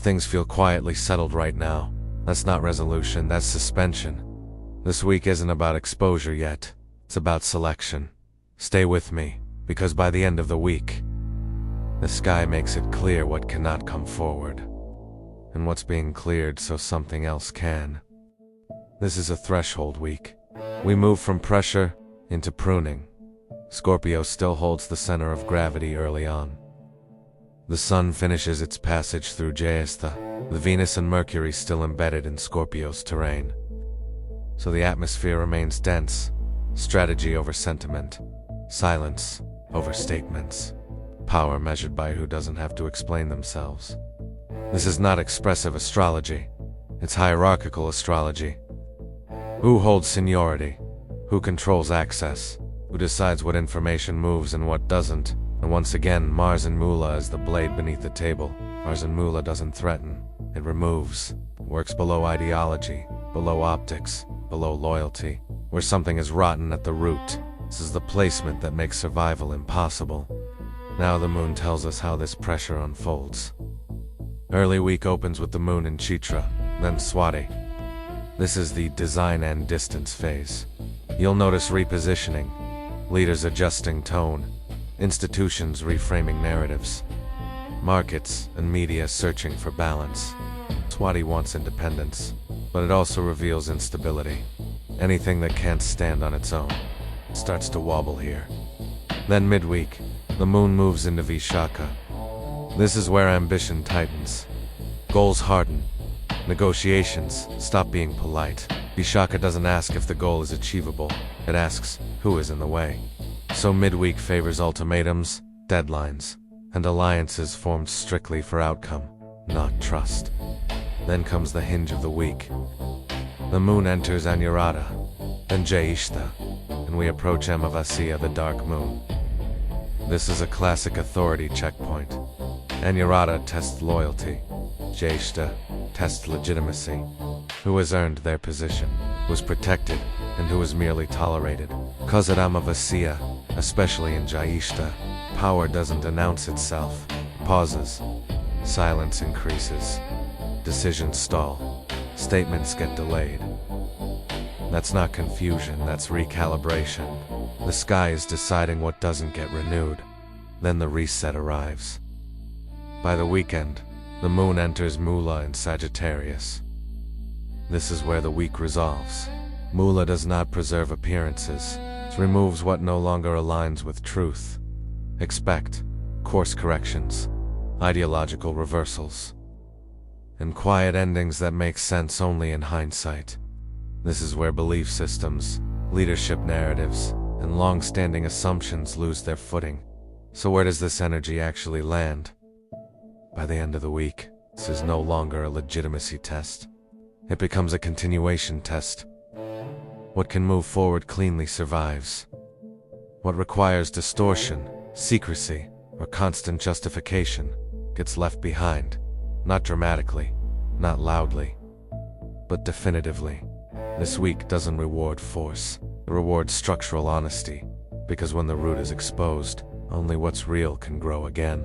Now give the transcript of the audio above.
Things feel quietly settled right now. That's not resolution, that's suspension. This week isn't about exposure yet. It's about selection. Stay with me, because by the end of the week, the sky makes it clear what cannot come forward, and what's being cleared so something else can. This is a threshold week. We move from pressure into pruning. Scorpio still holds the center of gravity early on. The sun finishes its passage through Jyeshtha, the Venus and Mercury still embedded in Scorpio's terrain. So the atmosphere remains dense, strategy over sentiment, silence over statements, power measured by who doesn't have to explain themselves. This is not expressive astrology, it's hierarchical astrology. Who holds seniority? Who controls access? Who decides what information moves and what doesn't? And once again, Mars and Mula as the blade beneath the table. Mars and Mula doesn't threaten, it removes. Works below ideology, below optics, below loyalty, where something is rotten at the root. This is the placement that makes survival impossible. Now the moon tells us how this pressure unfolds. Early week opens with the moon in Chitra, then Swati. This is the design and distance phase. You'll notice repositioning, leaders adjusting tone, institutions reframing narratives, markets and media searching for balance. Swati wants independence, but it also reveals instability. Anything that can't stand on its own starts to wobble here. Then midweek, the moon moves into Vishakha. This is where ambition tightens, goals harden, negotiations stop being polite. Vishakha doesn't ask if the goal is achievable, it asks who is in the way. So midweek favors ultimatums, deadlines, and alliances formed strictly for outcome, not trust. Then comes the hinge of the week. The moon enters Anuradha, then Jyeshtha, and we approach Amavasya, the dark moon. This is a classic authority checkpoint. Anuradha tests loyalty, Jyeshtha tests legitimacy. Who has earned their position, was protected, and who is merely tolerated. Cause at Amavasya, especially in Jyeshtha, power doesn't announce itself, it pauses. Silence increases. Decisions stall. Statements get delayed. That's not confusion, that's recalibration. The sky is deciding what doesn't get renewed. Then the reset arrives. By the weekend, the moon enters Mula in Sagittarius. This is where the week resolves. Mula does not preserve appearances. It removes what no longer aligns with truth. Expect course corrections, ideological reversals, and quiet endings that make sense only in hindsight. This is where belief systems, leadership narratives, and long-standing assumptions lose their footing. So where does this energy actually land? By the end of the week, this is no longer a legitimacy test. It becomes a continuation test. What can move forward cleanly survives. What requires distortion, secrecy, or constant justification gets left behind. Not dramatically, not loudly, but definitively. This week doesn't reward force, it rewards structural honesty, because when the root is exposed, only what's real can grow again.